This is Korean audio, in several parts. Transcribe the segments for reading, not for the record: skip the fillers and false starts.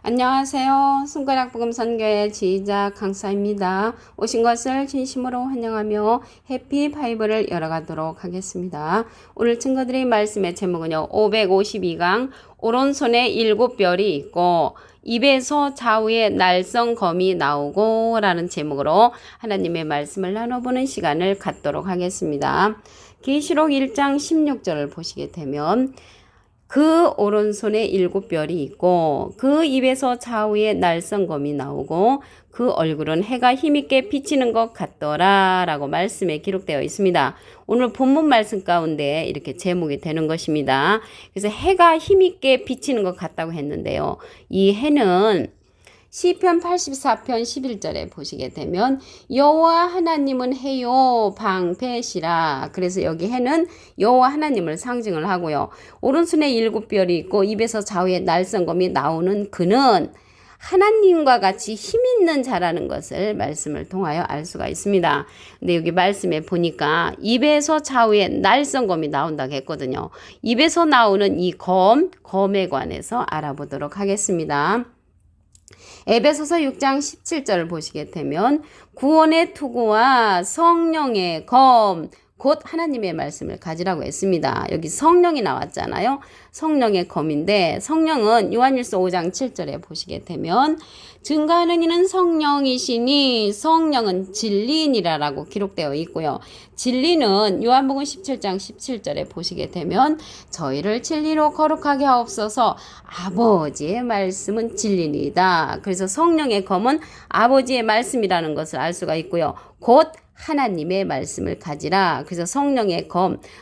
안녕하세요. 손가락 복음 선교의 지휘자 강사입니다. 오신 것을 진심으로 환영하며 해피 바이블을 열어가도록 하겠습니다. 오늘 증거드린 말씀의 제목은요. 552강 오른손에 7별이 있고 입에서 좌우에 날성검이 나오고 라는 제목으로 하나님의 말씀을 나눠보는 시간을 갖도록 하겠습니다. 계시록 1장 16절을 보시게 되면 그 오른손에 7별이 있고 그 입에서 좌우에 날성검이 나오고 그 얼굴은 해가 힘있게 비치는 것 같더라 라고 말씀에 기록되어 있습니다. 오늘 본문 말씀 가운데 이렇게 제목이 되는 것입니다. 그래서 해가 힘있게 비치는 것 같다고 했는데요. 이 해는 시편 84편 11절에 보시게 되면 여호와 하나님은 해요 방패시라. 그래서 여기 해는 여호와 하나님을 상징을 하고요. 오른손에 7별이 있고 입에서 좌우에 날성검이 나오는 그는 하나님과 같이 힘 있는 자라는 것을 말씀을 통하여 알 수가 있습니다. 근데 여기 말씀에 보니까 입에서 좌우에 날성검이 나온다고 했거든요. 입에서 나오는 이 검에 관해서 알아보도록 하겠습니다. 에베소서 6장 17절을 보시게 되면 구원의 투구와 성령의 검 곧 하나님의 말씀을 가지라고 했습니다. 여기 성령이 나왔잖아요. 성령의 검인데 성령은 요한일서 5장 7절에 보시게 되면 증거하는 이는 성령이시니 성령은 진리니라라고 기록되어 있고요. 진리는 요한복음 17장 17절에 보시게 되면 저희를 진리로 거룩하게 하옵소서 아버지의 말씀은 진리니이다. 그래서 성령의 검은 아버지의 말씀이라는 것을 알 수가 있고요. 곧 하나님의 말씀을 가지라. 그래서 성령의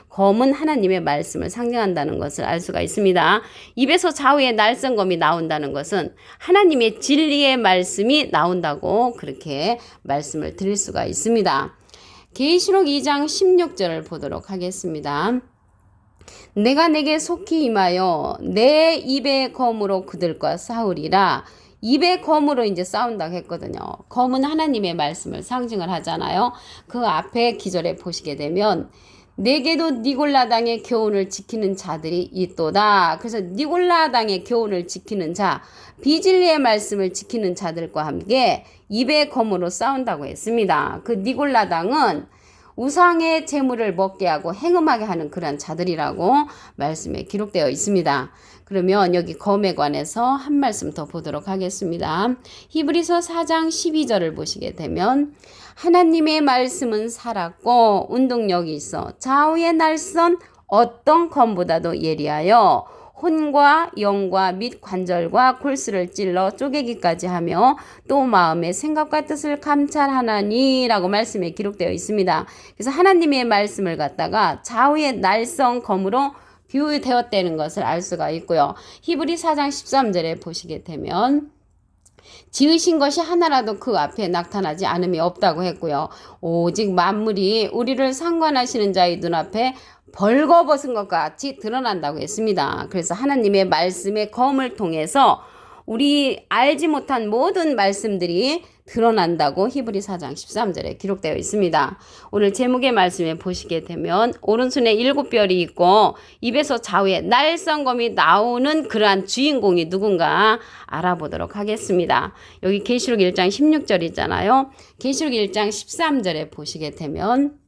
검은 하나님의 말씀을 상징한다는 것을 알 수가 있습니다. 입에서 좌우에 날성검이 나온다는 것은 하나님의 진리의 말씀이 나온다고 그렇게 말씀을 드릴 수가 있습니다. 계시록 2장 16절을 보도록 하겠습니다. 내가 내게 속히 임하여 내 입의 검으로 그들과 싸우리라. 입의 검으로 이제 싸운다고 했거든요. 검은 하나님의 말씀을 상징을 하잖아요. 그 앞에 기절에 보시게 되면 내게도 니골라당의 교훈을 지키는 자들이 있도다. 그래서 니골라당의 교훈을 지키는 자, 비진리의 말씀을 지키는 자들과 함께 입의 검으로 싸운다고 했습니다. 그 니골라당은 우상의 재물을 먹게 하고 행음하게 하는 그런 자들이라고 말씀에 기록되어 있습니다. 그러면 여기 검에 관해서 한 말씀 더 보도록 하겠습니다. 히브리서 4장 12절을 보시게 되면 하나님의 말씀은 살았고 운동력이 있어 좌우의 날선 어떤 검보다도 예리하여 혼과 영과 및 관절과 골수를 찔러 쪼개기까지 하며 또 마음의 생각과 뜻을 감찰하나니 라고 말씀에 기록되어 있습니다. 그래서 하나님의 말씀을 갖다가 좌우의 날성 검으로 비유되었다는 것을 알 수가 있고요. 히브리 4장 13절에 보시게 되면 지으신 것이 하나라도 그 앞에 나타나지 않음이 없다고 했고요. 오직 만물이 우리를 상관하시는 자의 눈앞에 벌거벗은 것 같이 드러난다고 했습니다. 그래서 하나님의 말씀의 검을 통해서 우리 알지 못한 모든 말씀들이 드러난다고 히브리 4장 13절에 기록되어 있습니다. 오늘 제목의 말씀에 보시게 되면 오른손에 7별이 있고 입에서 좌우에 날성검이 나오는 그러한 주인공이 누군가 알아보도록 하겠습니다. 여기 계시록 1장 16절 있잖아요. 계시록 1장 13절에 보시게 되면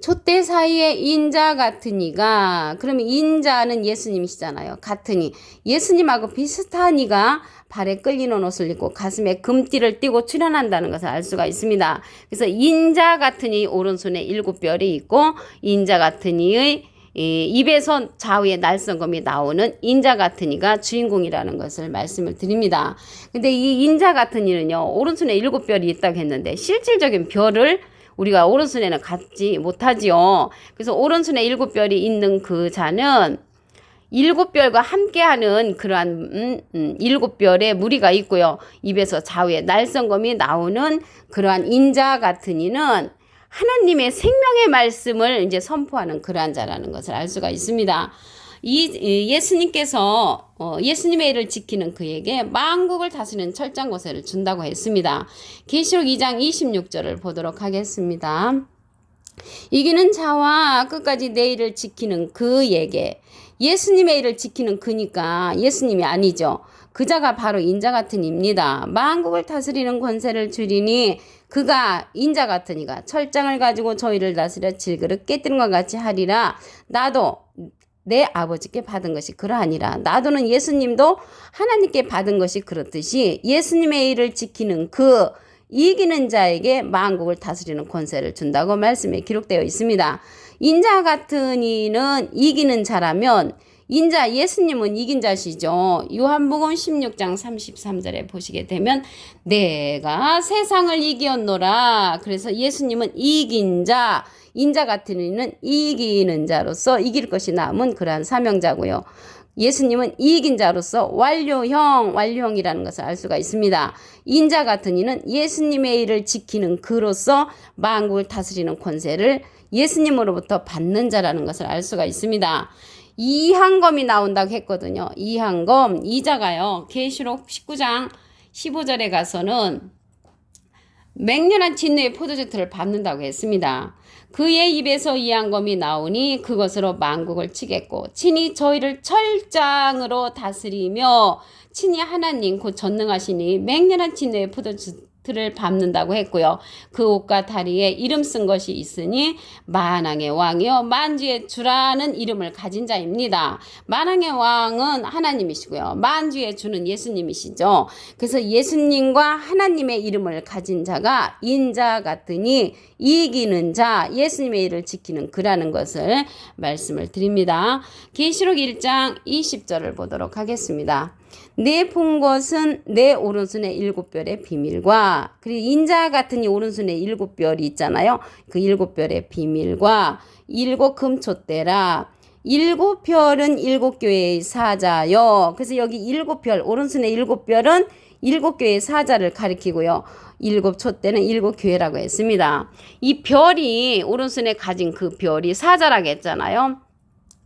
촛대 사이에 인자 같은 이가, 그러면 인자는 예수님이시잖아요. 같은 이, 예수님하고 비슷한 이가 발에 끌리는 옷을 입고 가슴에 금띠를 띠고 출현한다는 것을 알 수가 있습니다. 그래서 인자 같은 이 오른손에 7별이 있고 인자 같은 이의 입에서 좌우에 날성검이 나오는 인자 같은 이가 주인공이라는 것을 말씀을 드립니다. 근데 이 인자 같은 이는요, 오른손에 7별이 있다고 했는데 실질적인 별을 우리가 오른손에는 갖지 못하지요. 그래서 오른손에 7별이 있는 그 자는 7별과 함께하는 그러한 7별의 무리가 있고요. 입에서 좌우에 날성검이 나오는 그러한 인자 같은 이는 하나님의 생명의 말씀을 이제 선포하는 그러한 자라는 것을 알 수가 있습니다. 이 예수님께서 예수님의 일을 지키는 그에게 만국을 다스리는 철장 권세를 준다고 했습니다. 계시록 2장 26절을 보도록 하겠습니다. 이기는 자와 끝까지 내 일을 지키는 그에게 예수님의 일을 지키는 그니까 예수님이 아니죠. 그자가 바로 인자 같은 입니다. 만국을 다스리는 권세를 주리니 그가 인자 같으니가 철장을 가지고 저희를 다스려 질그릇 깨뜨린 것 같이 하리라. 나도 내 아버지께 받은 것이 그러하니라. 나도는 예수님도 하나님께 받은 것이 그렇듯이 예수님의 일을 지키는 그 이기는 자에게 만국을 다스리는 권세를 준다고 말씀에 기록되어 있습니다. 인자 같은 이는 이기는 자라면 인자 예수님은 이긴 자시죠. 요한복음 16장 33절에 보시게 되면 내가 세상을 이기었노라. 그래서 예수님은 이긴 자, 인자 같은 이는 이기는 자로서 이길 것이 남은 그러한 사명자고요. 예수님은 이긴 자로서 완료형이라는 것을 알 수가 있습니다. 인자 같은 이는 예수님의 일을 지키는 그로서 만국을 다스리는 권세를 예수님으로부터 받는 자라는 것을 알 수가 있습니다. 이한검이 나온다고 했거든요. 이한검, 이자가요. 계시록 19장 15절에 가서는 맹렬한 진노의 포도주들을 밟는다고 했습니다. 그의 입에서 이한검이 나오니 그것으로 만국을 치겠고 친히 저희를 철장으로 다스리며 친히 하나님 곧 전능하시니 맹렬한 진노의 포도주들을 밟는다고 했고요. 그 옷과 다리에 이름 쓴 것이 있으니 만왕의 왕이요 만주의 주라는 이름을 가진 자입니다. 만왕의 왕은 하나님이시고요. 만주의 주는 예수님이시죠. 그래서 예수님과 하나님의 이름을 가진 자가 인자 같으니 이기는 자, 예수님의 일을 지키는 그라는 것을 말씀을 드립니다. 계시록 1장 20절을 보도록 하겠습니다. 내 본 것은 내 오른손의 7별의 비밀과 그리고 인자 같은 이 오른손에 7별이 있잖아요. 그 7별의 비밀과 7 금촛대라. 7별은 7교회의 사자요. 그래서 여기 7별, 오른손의 7별은 7교회의 사자를 가리키고요. 7 촛대는 7교회라고 했습니다. 이 별이 오른손에 가진 그 별이 사자라고 했잖아요.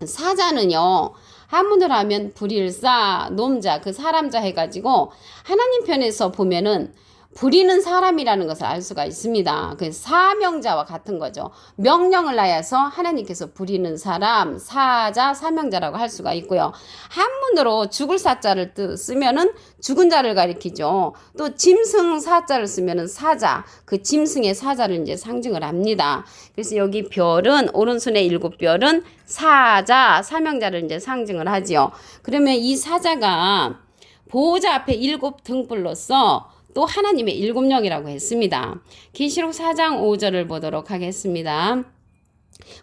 사자는요. 한문으로 하면 불일사, 놈자, 그 사람자 해가지고 하나님 편에서 보면은 부리는 사람이라는 것을 알 수가 있습니다. 그 사명자와 같은 거죠. 명령을 하여서 하나님께서 부리는 사람, 사자, 사명자라고 할 수가 있고요. 한문으로 죽을 사자를 쓰면은 죽은 자를 가리키죠. 또 짐승 사자를 쓰면은 사자, 그 짐승의 사자를 이제 상징을 합니다. 그래서 여기 별은 오른손의 7별은 사자, 사명자를 이제 상징을 하지요. 그러면 이 사자가 보호자 앞에 7 등불로서 또 하나님의 7영이라고 했습니다. 계시록 4장 5절을 보도록 하겠습니다.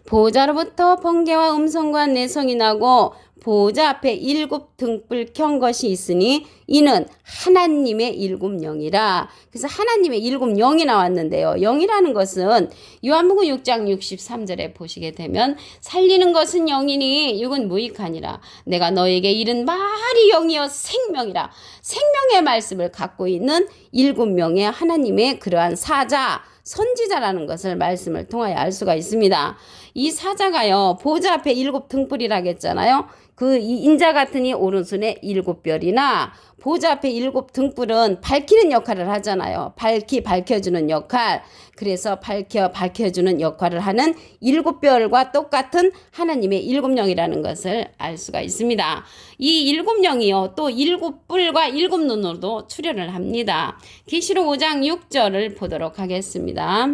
보호자로부터 번개와 음성과 내성이 나고 보호자 앞에 7 등불 켠 것이 있으니 이는 하나님의 7영이라. 그래서 하나님의 7영이 나왔는데요. 영이라는 것은 요한복음 6장 63절에 보시게 되면 살리는 것은 영이니 육은 무익하니라. 내가 너에게 이른 말이 영이여 생명이라. 생명의 말씀을 갖고 있는 7명의 하나님의 그러한 사자, 선지자라는 것을 말씀을 통하여 알 수가 있습니다. 이 사자가요, 보호자 앞에 7 등불이라고 했잖아요. 그 인자 같으니 오른손에 7별이나 보호자 앞에 7 등불은 밝히는 역할을 하잖아요. 밝혀주는 역할. 그래서 밝혀주는 역할을 하는 7별과 똑같은 하나님의 7영이라는 것을 알 수가 있습니다. 이 7영이요. 또 7뿔과 7눈으로도 출현을 합니다. 계시록 5장 6절을 보도록 하겠습니다.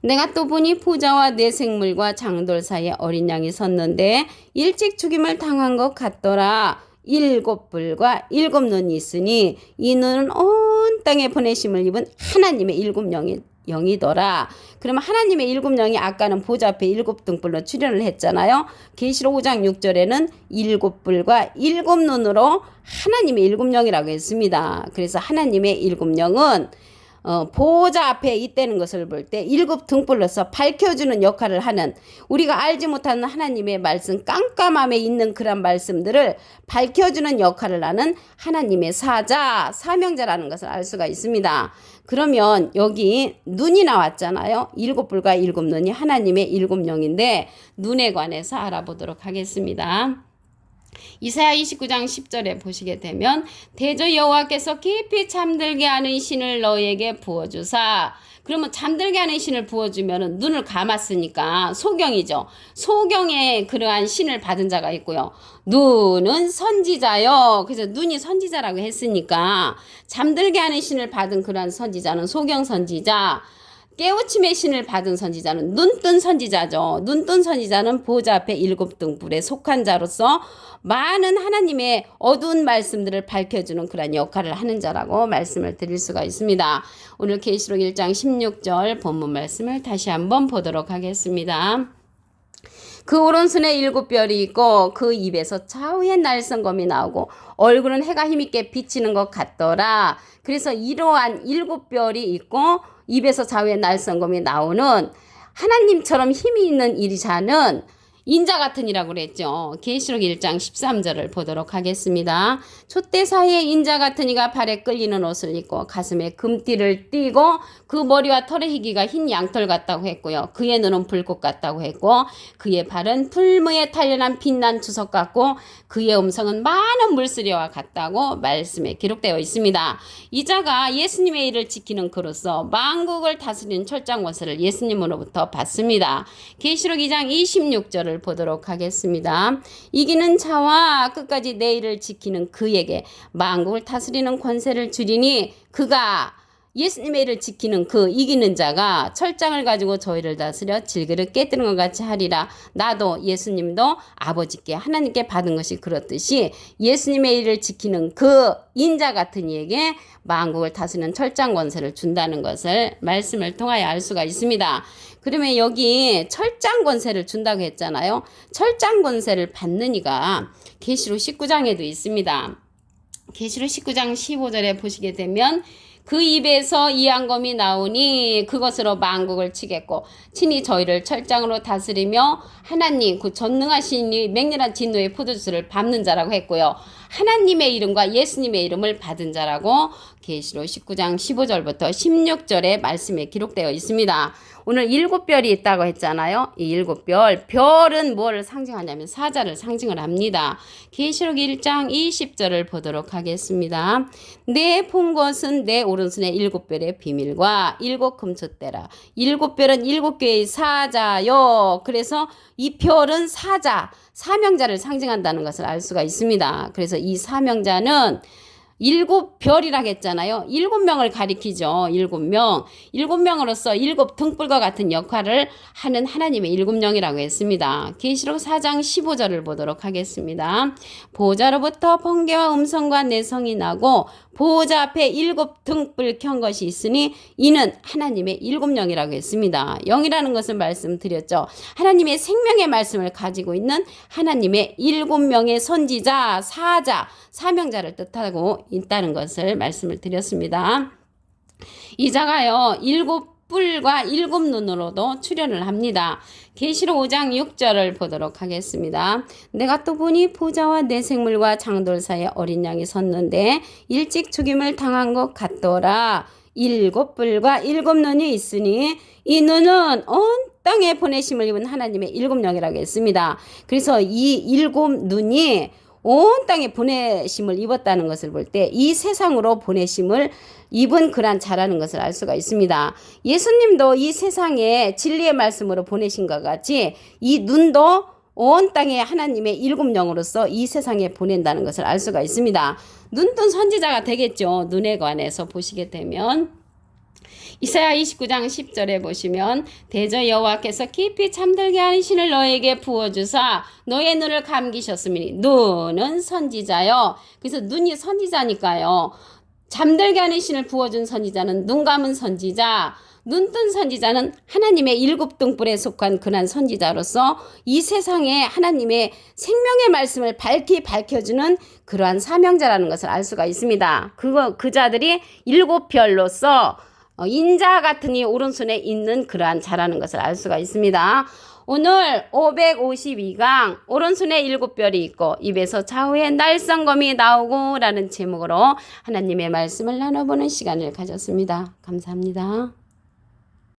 내가 또 보니 보좌와 내 생물과 장돌 사이에 어린 양이 섰는데 일찍 죽임을 당한 것 같더라. 7뿔과 7눈이 있으니 이 눈은 온 땅에 보내심을 입은 하나님의 7영이더라. 그러면 하나님의 7영이 아까는 보좌 앞에 7 등불로 출현을 했잖아요. 계시록 5장 6절에는 7뿔과 7눈으로 하나님의 7영이라고 했습니다. 그래서 하나님의 7영은 보호자 앞에 있다는 것을 볼 때 7 등불로서 밝혀주는 역할을 하는, 우리가 알지 못하는 하나님의 말씀, 깜깜함에 있는 그런 말씀들을 밝혀주는 역할을 하는 하나님의 사자, 사명자라는 것을 알 수가 있습니다. 그러면 여기 눈이 나왔잖아요. 7뿔과 7눈이 하나님의 7영인데 눈에 관해서 알아보도록 하겠습니다. 이사야 29장 10절에 보시게 되면 대저 여호와께서 깊이 잠들게 하는 신을 너희에게 부어주사. 그러면 잠들게 하는 신을 부어주면 눈을 감았으니까 소경이죠. 소경에 그러한 신을 받은 자가 있고요. 눈은 선지자요. 그래서 눈이 선지자라고 했으니까 잠들게 하는 신을 받은 그러한 선지자는 소경 선지자. 깨우침의 신을 받은 선지자는 눈뜬 선지자죠. 눈뜬 선지자는 보좌 앞에 7등불에 속한 자로서 많은 하나님의 어두운 말씀들을 밝혀주는 그런 역할을 하는 자라고 말씀을 드릴 수가 있습니다. 오늘 계시록 1장 16절 본문 말씀을 다시 한번 보도록 하겠습니다. 그 오른손에 7별이 있고 그 입에서 좌우에 날성검이 나오고 얼굴은 해가 힘있게 비치는 것 같더라. 그래서 이러한 7별이 있고 입에서 좌우에 날성검이 나오는 하나님처럼 힘이 있는 이리자는 인자 같은 이라고 그랬죠. 계시록 1장 13절을 보도록 하겠습니다. 촛대 사이에 인자 같은 이가 발에 끌리는 옷을 입고 가슴에 금띠를 띠고 그 머리와 털의 희기가 흰 양털 같다고 했고요. 그의 눈은 불꽃 같다고 했고 그의 발은 풀무에 탄련한 빛난 주석 같고 그의 음성은 많은 물소리와 같다고 말씀에 기록되어 있습니다. 이 자가 예수님의 일을 지키는 그로서 만국을 다스리는 철장 권세를 예수님으로부터 받습니다. 계시록 2장 26절을 보도록 하겠습니다. 이기는 자와 끝까지 내 일을 지키는 그에게 만국을 다스리는 권세를 주리니 그가 예수님의 일을 지키는 그 이기는 자가 철장을 가지고 저희를 다스려 질그릇 깨뜨는 것 같이 하리라. 나도 예수님도 아버지께 하나님께 받은 것이 그렇듯이 예수님의 일을 지키는 그 인자 같은 이에게 만국을 다스리는 철장 권세를 준다는 것을 말씀을 통하여 알 수가 있습니다. 그러면 여기 철장 권세를 준다고 했잖아요. 철장 권세를 받는 이가 계시록 19장에도 있습니다. 계시록 19장 15절에 보시게 되면 그 입에서 이한검이 나오니 그것으로 만국을 치겠고 친히 저희를 철장으로 다스리며 하나님 그 전능하신 이 맹렬한 진노의 포도주를 밟는 자라고 했고요. 하나님의 이름과 예수님의 이름을 받은 자라고 계시록 19장 15절부터 16절의 말씀에 기록되어 있습니다. 오늘 7별이 있다고 했잖아요. 이 7별, 별은 뭐를 상징하냐면 사자를 상징을 합니다. 계시록 1장 20절을 보도록 하겠습니다. 내 본 것은 내 오른손에 7별의 비밀과 7 금숫대라. 7별은 7개의 사자요. 그래서 이 별은 사자, 사명자를 상징한다는 것을 알 수가 있습니다. 그래서 이 사명자는 7별이라고 했잖아요. 7명을 가리키죠. 7명. 7명으로서 7등불과 같은 역할을 하는 하나님의 7영이라고 했습니다. 계시록 4장 15절을 보도록 하겠습니다. 보호자로부터 번개와 음성과 내성이 나고 보호자 앞에 7등불 켠 것이 있으니 이는 하나님의 7영이라고 했습니다. 영이라는 것을 말씀드렸죠. 하나님의 생명의 말씀을 가지고 있는 하나님의 7명의 선지자, 사자, 사명자를 뜻하고 있다는 것을 말씀을 드렸습니다. 이 자가요 7뿔과 7눈으로도 출현을 합니다. 계시록 5장 6절을 보도록 하겠습니다. 내가 또 보니 보좌와 내 생물과 장돌 사이에 어린 양이 섰는데 일찍 죽임을 당한 것 같더라. 7뿔과 7눈이 있으니 이 눈은 온 땅에 보내심을 입은 하나님의 7영이라고 했습니다. 그래서 이 7눈이 온 땅에 보내심을 입었다는 것을 볼 때 이 세상으로 보내심을 입은 그런 자라는 것을 알 수가 있습니다. 예수님도 이 세상에 진리의 말씀으로 보내신 것 같이 이 눈도 온 땅에 하나님의 7영으로서 이 세상에 보낸다는 것을 알 수가 있습니다. 눈뜬 선지자가 되겠죠. 눈에 관해서 보시게 되면 이사야 29장 10절에 보시면 대저 여호와께서 깊이 잠들게 하는 신을 너에게 부어주사 너의 눈을 감기셨으니 눈은 선지자요. 그래서 눈이 선지자니까요. 잠들게 하는 신을 부어준 선지자는 눈 감은 선지자, 눈뜬 선지자는 하나님의 7등불에 속한 그난 선지자로서 이 세상에 하나님의 생명의 말씀을 밝히 밝혀주는 그러한 사명자라는 것을 알 수가 있습니다. 그 자들이 7별로서 인자 같은 이 오른손에 있는 그러한 자라는 것을 알 수가 있습니다. 오늘 552강 오른손에 7별이 있고 입에서 좌우에 날성검이 나오고 라는 제목으로 하나님의 말씀을 나눠보는 시간을 가졌습니다. 감사합니다.